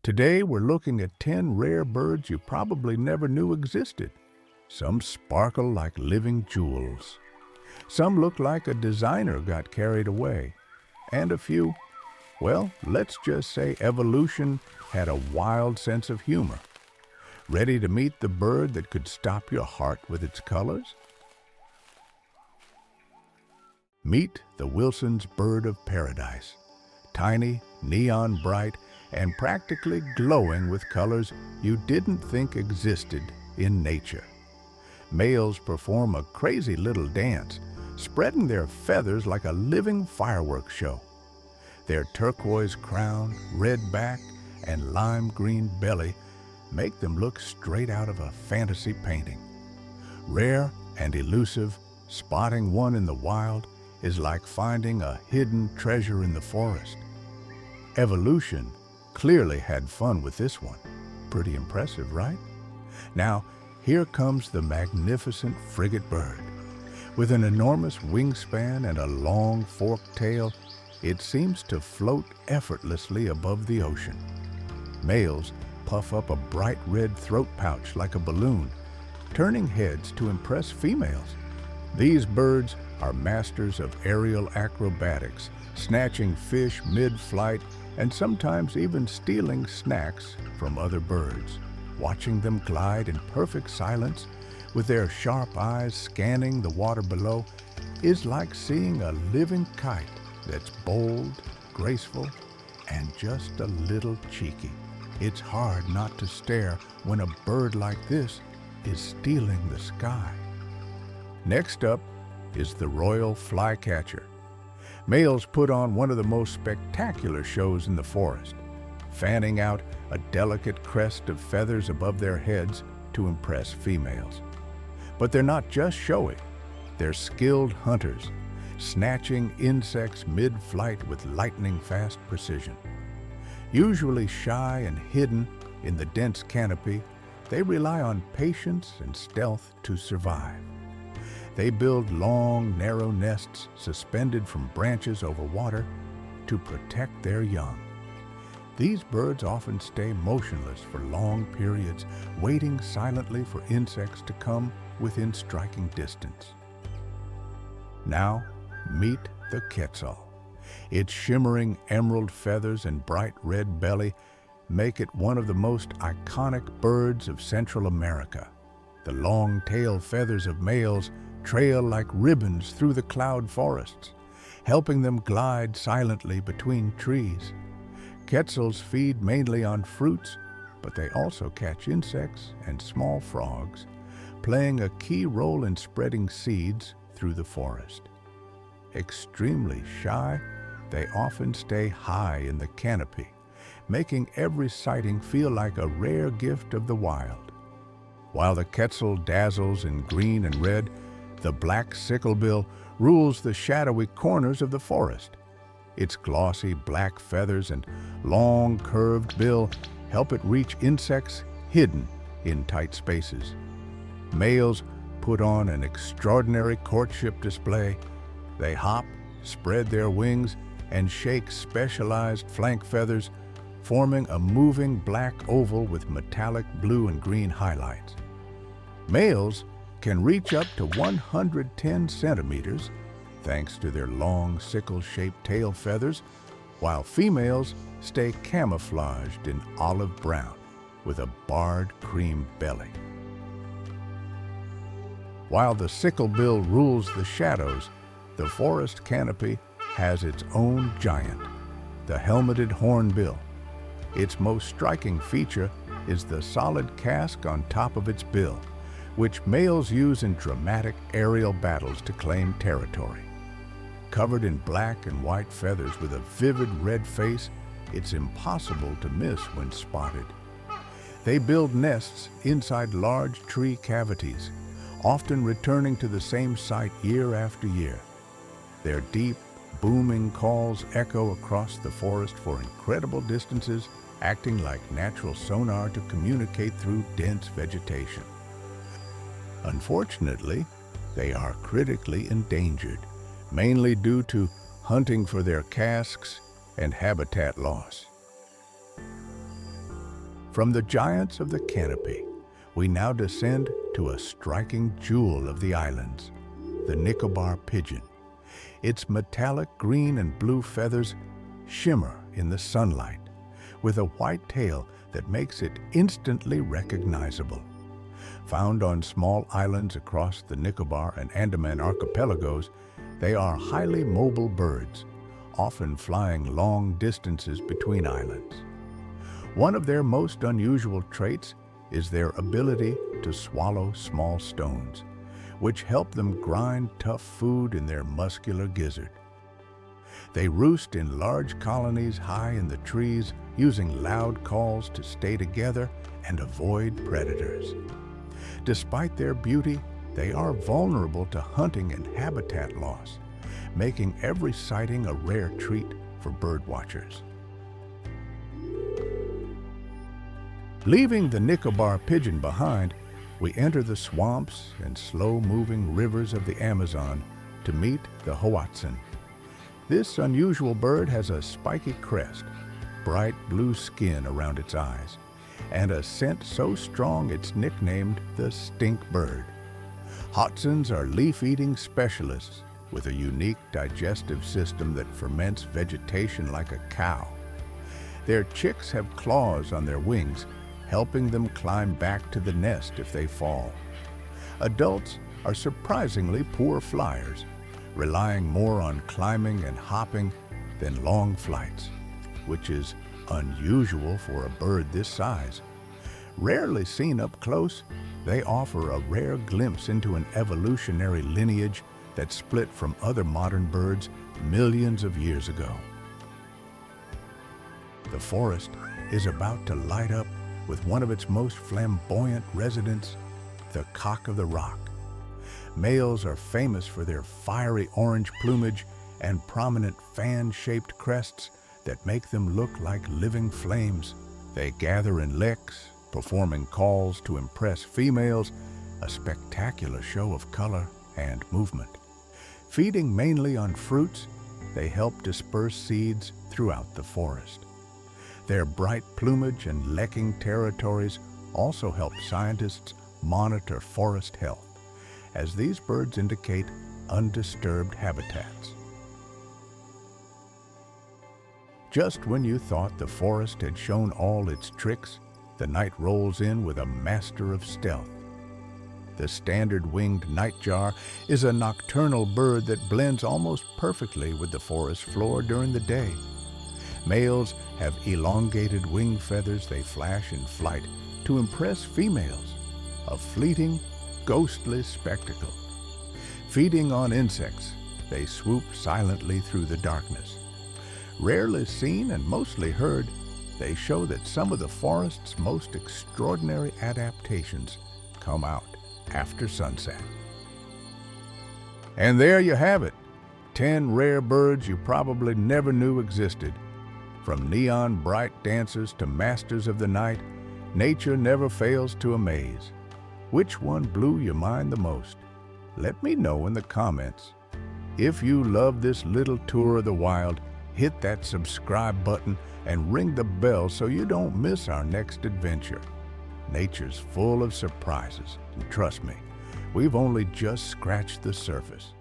Today we're looking at 10 rare birds you probably never knew existed. Some sparkle like living jewels. Some look like a designer got carried away. And a few, well, let's just say evolution had a wild sense of humor. Ready to meet the bird that could stop your heart with its colors? Meet the Wilson's bird of paradise. Tiny, neon bright, and practically glowing with colors you didn't think existed in nature. Males perform a crazy little dance, spreading their feathers like a living fireworks show. Their turquoise crown, red back, and lime green belly make them look straight out of a fantasy painting. Rare and elusive, spotting one in the wild is like finding a hidden treasure in the forest. Evolution clearly had fun with this one. Pretty impressive, right? Now, here comes the magnificent frigatebird. With an enormous wingspan and a long forked tail, it seems to float effortlessly above the ocean. Males puff up a bright red throat pouch like a balloon, turning heads to impress females. These birds are masters of aerial acrobatics, snatching fish mid-flight and sometimes even stealing snacks from other birds. Watching them glide in perfect silence, with their sharp eyes scanning the water below, is like seeing a living kite that's bold, graceful, and just a little cheeky. It's hard not to stare when a bird like this is stealing the sky. Next up is the royal flycatcher. Males put on one of the most spectacular shows in the forest, fanning out a delicate crest of feathers above their heads to impress females. But they're not just showy, they're skilled hunters, snatching insects mid-flight with lightning-fast precision. Usually shy and hidden in the dense canopy, they rely on patience and stealth to survive. They build long, narrow nests suspended from branches over water to protect their young. These birds often stay motionless for long periods, waiting silently for insects to come within striking distance. Now, meet the Quetzal. Its shimmering emerald feathers and bright red belly make it one of the most iconic birds of Central America. The long tail feathers of males trail like ribbons through the cloud forests, helping them glide silently between trees. Quetzals feed mainly on fruits, but they also catch insects and small frogs, playing a key role in spreading seeds through the forest. Extremely shy, they often stay high in the canopy, making every sighting feel like a rare gift of the wild. While the Quetzal dazzles in green and red, the black sicklebill rules the shadowy corners of the forest. Its glossy black feathers and long curved bill help it reach insects hidden in tight spaces. Males put on an extraordinary courtship display. They hop, spread their wings, and shake specialized flank feathers, forming a moving black oval with metallic blue and green highlights. Males can reach up to 110 centimeters, thanks to their long sickle-shaped tail feathers, while females stay camouflaged in olive brown with a barred cream belly. While the sicklebill rules the shadows, the forest canopy has its own giant, the helmeted hornbill. Its most striking feature is the solid casque on top of its bill, which males use in dramatic aerial battles to claim territory. Covered in black and white feathers with a vivid red face, it's impossible to miss when spotted. They build nests inside large tree cavities, often returning to the same site year after year. Their deep, booming calls echo across the forest for incredible distances, acting like natural sonar to communicate through dense vegetation. Unfortunately, they are critically endangered, mainly due to hunting for their casques and habitat loss. From the giants of the canopy, we now descend to a striking jewel of the islands, the Nicobar pigeon. Its metallic green and blue feathers shimmer in the sunlight, with a white tail that makes it instantly recognizable. Found on small islands across the Nicobar and Andaman archipelagos, they are highly mobile birds, often flying long distances between islands. One of their most unusual traits is their ability to swallow small stones, which help them grind tough food in their muscular gizzard. They roost in large colonies high in the trees, using loud calls to stay together and avoid predators. Despite their beauty, they are vulnerable to hunting and habitat loss, making every sighting a rare treat for birdwatchers. Leaving the Nicobar pigeon behind, we enter the swamps and slow-moving rivers of the Amazon to meet the Hoatzin. This unusual bird has a spiky crest, bright blue skin around its eyes, and a scent so strong it's nicknamed the stink bird. Hoatzins are leaf-eating specialists with a unique digestive system that ferments vegetation like a cow. Their chicks have claws on their wings, helping them climb back to the nest if they fall. Adults are surprisingly poor flyers, relying more on climbing and hopping than long flights, which is unusual for a bird this size. Rarely seen up close, they offer a rare glimpse into an evolutionary lineage that split from other modern birds millions of years ago. The forest is about to light up with one of its most flamboyant residents, the cock-of-the-rock. Males are famous for their fiery orange plumage and prominent fan-shaped crests that make them look like living flames. They gather in licks, performing calls to impress females, a spectacular show of color and movement. Feeding mainly on fruits, they help disperse seeds throughout the forest. Their bright plumage and lecking territories also help scientists monitor forest health, as these birds indicate undisturbed habitats. Just when you thought the forest had shown all its tricks, the night rolls in with a master of stealth. The standard-winged nightjar is a nocturnal bird that blends almost perfectly with the forest floor during the day. Males have elongated wing feathers they flash in flight to impress females, a fleeting, ghostly spectacle. Feeding on insects, they swoop silently through the darkness. Rarely seen and mostly heard, they show that some of the forest's most extraordinary adaptations come out after sunset. And there you have it, 10 rare birds you probably never knew existed. From neon bright dancers to masters of the night, nature never fails to amaze. Which one blew your mind the most? Let me know in the comments. If you love this little tour of the wild, hit that subscribe button and ring the bell so you don't miss our next adventure. Nature's full of surprises, and trust me, we've only just scratched the surface.